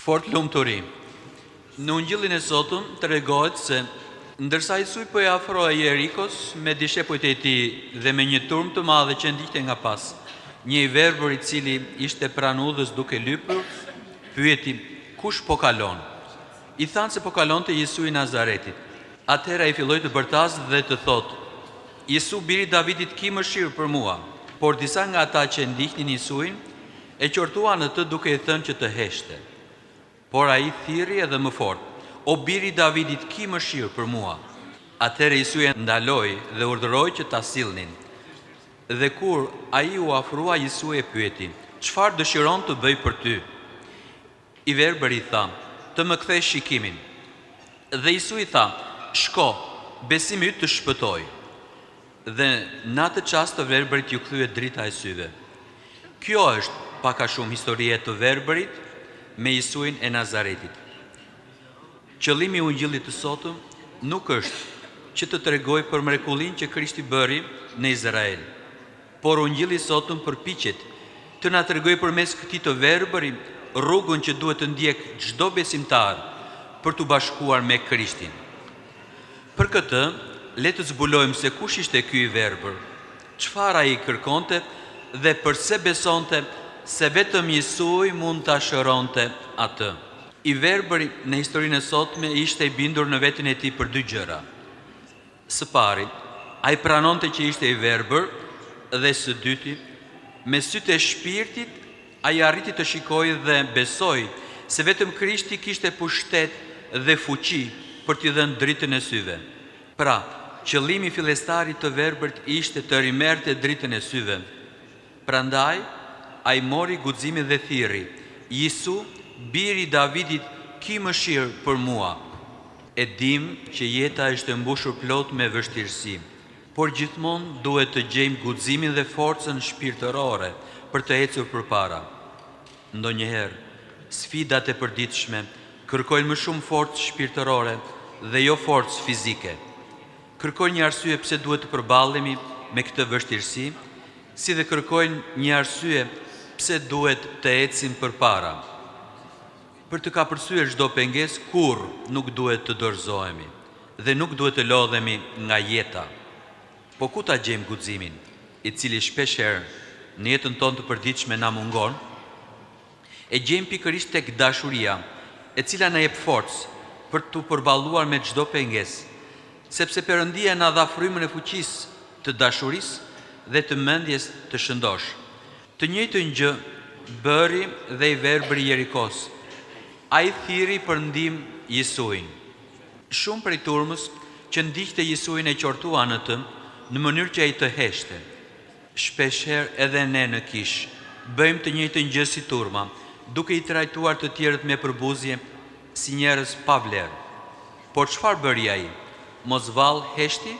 Fort lumturi. Në Ungjillin e sotëm tregohet se ndërsa Jesui po i afrohej Jerikos me dishepujt e tij dhe me një turm të madhe që ndiqte nga pas, një i verbër i cili ishte pranë udhës duke lypur, pyeti: "Kush po kalon?" I thanë se po kalonte Jesui i Nazaretit. Atëherë ai filloi të bërtasë dhe të thotë: "Jesu, biri i Davidit, ki mëshirë për mua." Por disa nga ata që ndiqnin Jesuin e qortuan atë duke i thënë që të heshte. Por ai thirrri edhe më fort: "O biri i Davidit, ki mëshirë për mua." Atëherë Jesu e ndaloi dhe urdhëroi që ta sillnin. Dhe kur ai u afrua, Jesu e pyeti: "Çfarë dëshiron të bëj për ty?" I verbëri i tha: "Të më kthesh shikimin." Dhe Jesu i tha: "Shko, besimi yt të shpëtoi." Dhe në atë çast të verbërit ju kthye drita e syve. Kjo është pak a shumë historie të verbërit me Jesuin e Nazaretit. Qëllimi i Ungjillit të sotëm nuk është që të tregoj për mrekullinë që Krishti bëri në Izrael, por Ungjilli i sotëm përpiqet të na tregojë përmes këtij të verbëri rrugën që duhet të ndjek çdo besimtar për të bashkuar me Krishtin. Për këtë, le të zbulojmë se kush ishte ky i verbër, çfarë ai kërkonte dhe përse besonte se vetëm Jesui mund ta shëronte atë. I verbëri në historinë e sotme ishte i bindur në veten e tij për dy gjëra. Së pari, ai pranonte që ishte i verbër, dhe së dyti, me sytë e shpirtit, ai arriti të shikojë dhe besoi se vetëm Krishti kishte pushtet dhe fuqi për t'i dhënë dritën e syve. Pra, qëllimi i fillestarit të verbërt ishte të rimerte dritën e syve. Prandaj, ai mori guximin dhe thirrri: "Jesu, biri i Davidit, ki mëshirë për mua." E dim që jeta është e mbushur plot me vështirësi, por gjithmonë duhet të gjejmë guximin dhe forcën shpirtërore për të ecur përpara. Ndonjëherë, sfidat e përditshme kërkojnë më shumë forcë shpirtërore dhe jo forcë fizike. Kërkojnë një arsye pse duhet të përballemi me këtë vështirësi, si dhe kërkojnë një arsye pse duhet të ecim përpara. Për të kapërcyer çdo pengesë, kurrë nuk duhet të dorëzohemi dhe nuk duhet të lodhemi nga jeta. Po ku ta gjejmë guximin, i cili shpeshherë në jetën tonë të përditshme na mungon? E gjejmë pikërisht tek dashuria, e cila na jep forcë për të përballuar me çdo pengesë, sepse Perëndia na dha frymën e fuqisë të dashurisë dhe të mendjes të shëndosh. Të njëjtën gjë bëri dhe i verbëri Jerikos. Ai thirri për ndihmë Jesuin. Shumë prej turmës që ndiqte Jesuin e qortuan atë në mënyrë që ai të heshte. Shpeshherë edhe ne në kish bëjmë të njëjtën gjë si turma, duke i trajtuar të tjerët me përbuzje si njerëz pa vlerë. Por çfarë bëri ai? Mos vall heshti?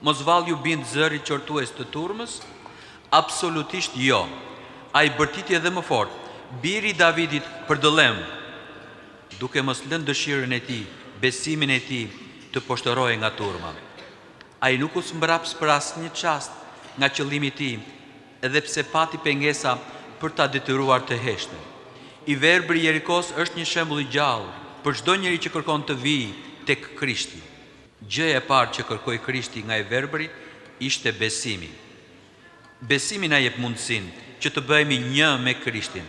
Mos vall ju bind zëri qortues të turmës? Absolutisht jo. Ai bërtiti edhe më fort: "Biri i Davidit, përdëllem", duke mos lënë dëshirën e tij, besimin e tij të poshtërojë nga turma. Ai nuk u smbraps për asnjë çast nga qëllimi i tij, edhe pse pati pengesa për ta detyruar të heshte. I verbëri Jerikos është një shembull i gjallë për çdo njeri që kërkon të vijë tek Krishti. Gjëja e parë që kërkoi Krishti nga i verbëri ishte besimi. Besimi na jep mundësinë që të bëhemi një me Krishtin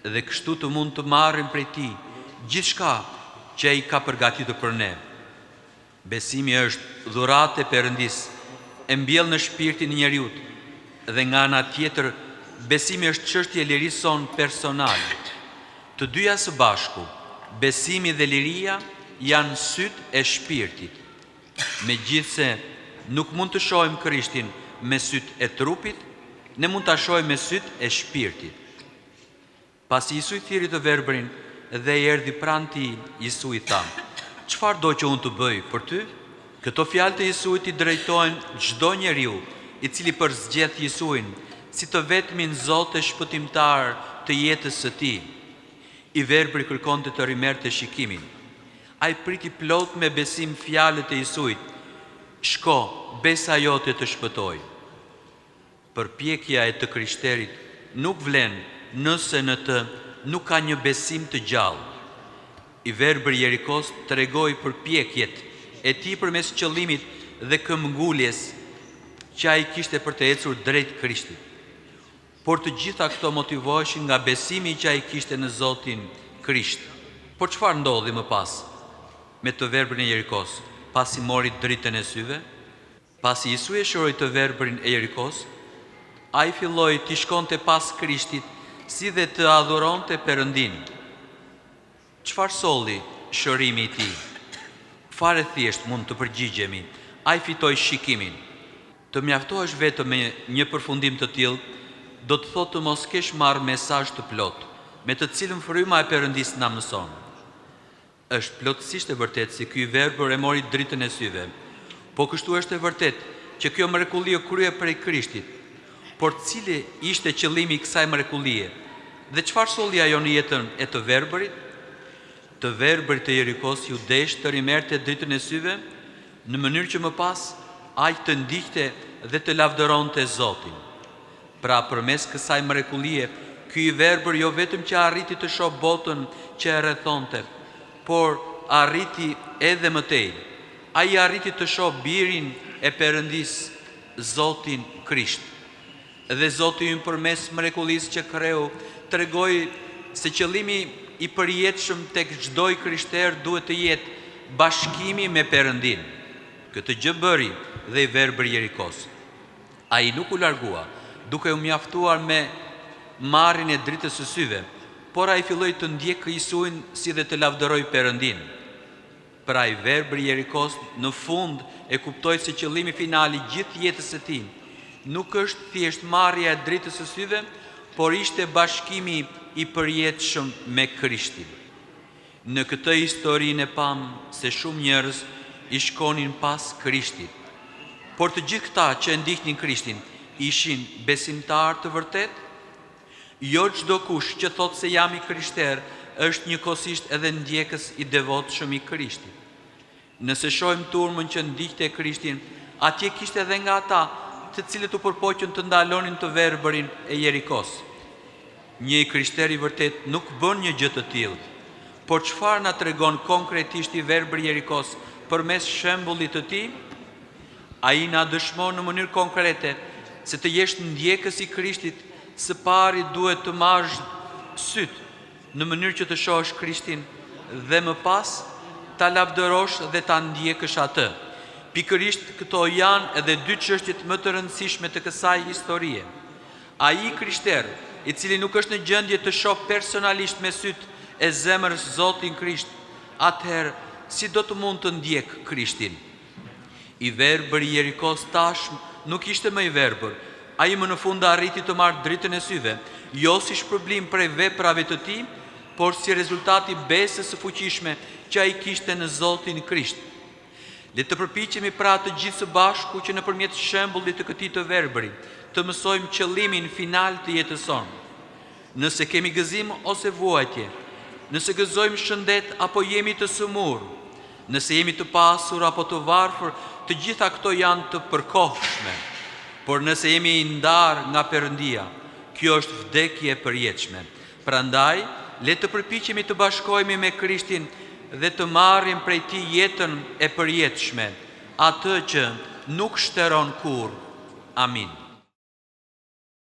dhe kështu të mund të marrim prej tij gjithçka që ai ka përgatitur për ne. Besimi është dhuratë e Perëndisë, e mbjell në shpirtin e njeriu, dhe nga ana tjetër besimi është çështje e lirisë son personale. Të dyja së bashku, besimi dhe liria, janë sytë e shpirtit. Megjithse nuk mund të shohim Krishtin me sytë e trupit, ne mund ta shohim me sytë e shpirtit. Pasi Jesu i thirri të verbërin dhe i erdhi pranë tij, Jesu i tha: "Çfarë do që unë të bëj për ty?" Këto fjalë të Jesuit i drejtohen çdo njeriu i cili përzgjedh Jesuin si të vetmin Zot e shpëtimtar të jetës së tij. I verbëri kërkonte të rimerte shikimin. Ai priti plot me besim fjalët e Jesuit: "Shko, besa jote të shpëtoj." Përpjekja e të krishterit nuk vlen nëse në të nuk ka një besim të gjallë. I verbër Jerikos tregoi përpjekjet e tij përmes qëllimit dhe këmbënguljes që ai kishte për të ecur drejt Krishtit. Por të gjitha këto motivoheshin nga besimi që ai kishte në Zotin Krisht. Por çfarë ndodhi më pas me të verbrin e Jerikos, pasi mori dritën e syve? Pasi Jesu e shëroi të verbrin e Jerikos, ai filloi të shkonte pas Krishtit si dhe të adhuronte Perëndin. Çfarë solli shërimi i tij? Fare thjesht mund të përgjigjemi, ai fitoi shikimin. Të mjaftohesh vetëm me një përfundim të tillë, do të thotë të mos kesh marrë mesazh të plot, me të cilën fryma e Perëndisë na mëson. Është plotësisht e vërtetë se ky verbër e mori dritën e syve, po kështu është e vërtetë që kjo mrekulli u krye prej Krishtit. Por cili ishte qëllimi i kësaj mrekullie? Dhe çfarë solli ajo në jetën e të verbërit? Të verbërit të Jerikos ju desh të rimerte dritën e syve, në mënyrë që më pas ai të ndiqte dhe të lavdëronte Zotin. Pra përmes kësaj mrekullie, ky i verbër jo vetëm që arriti të shoh botën që e rrethonte, por arriti edhe më tej. Ai arriti të shoh birin e Perëndisë, Zotin Krisht. Dhe Zoti ynë përmes mrekullisë që kreu tregoi se qëllimi i përjetshëm tek çdo i krishter duhet të jetë bashkimi me Perëndin. Këtë gjë bëri dhe i verbër Jerikos. Ai nuk u largua, duke u mjaftuar me marrjen e dritës së syve, por ai filloi të ndjekë Jezuin si dhe të lavdëroi Perëndin. Pra i verbër Jerikos në fund e kuptoi se qëllimi final i gjithë jetës së tij nuk është thjesht marrja e dritës së syve, por ishte bashkimi i përjetshëm me Krishtin. Në këtë historinë e pam se shumë njerëz i shkonin pas Krishtit, por të gjithë këta që e ndiqnin Krishtin ishin besimtar të vërtet? Jo çdo kush që thot se jam i krishter është njëkohësisht edhe ndjekës i devotshëm i Krishtit. Nëse shohim turmën që ndiqte Krishtin, atje kishte edhe nga ata të cilët u përpoqën të ndalonin të verbërin e Jerikos. Një i krishter i vërtet nuk bën një gjë të tillë, por çfarë na tregon konkretisht i verbri Jerikos përmes shembullit të tij? Ai na dëshmon në mënyrë konkrete se të jesh ndjekës i Krishtit, së pari duhet të marrësh syt në mënyrë që të shohësh Krishtin dhe më pas ta lavdërosh dhe ta ndjekësh atë. Pikërisht këto janë edhe dy çështjet më të rëndësishme të kësaj historie. Ai krishter, i cili nuk është në gjendje të shohë personalisht me syt e zemrës Zotin Krisht, atëherë si do të mund të ndjek Krishtin? I verbër i Jerikos tashmë nuk ishte më i verbër. Ai më në fund arriti të marrë dritën e syve, jo si shpërblim prej veprave të tij, por si rezultati besës së fuqishme që ai kishte në Zotin Krisht. Le të përpiqemi pra të gjithë së bashku që nëpërmjet shembullit të këtij të verbëri të mësojmë qëllimin final të jetës sonë. Nëse kemi gëzim ose vuajtje, nëse gëzojmë shëndet apo jemi të sëmurë, nëse jemi të pasur apo të varfër, të gjitha këto janë të përkohshme. Por nëse jemi i ndarë nga Perëndia, kjo është vdekje e përjetshme. Prandaj, le të përpiqemi të bashkohemi me Krishtin dhe të marrim prej tij jetën e përjetshme, atë që nuk shteron kurrë. Amin.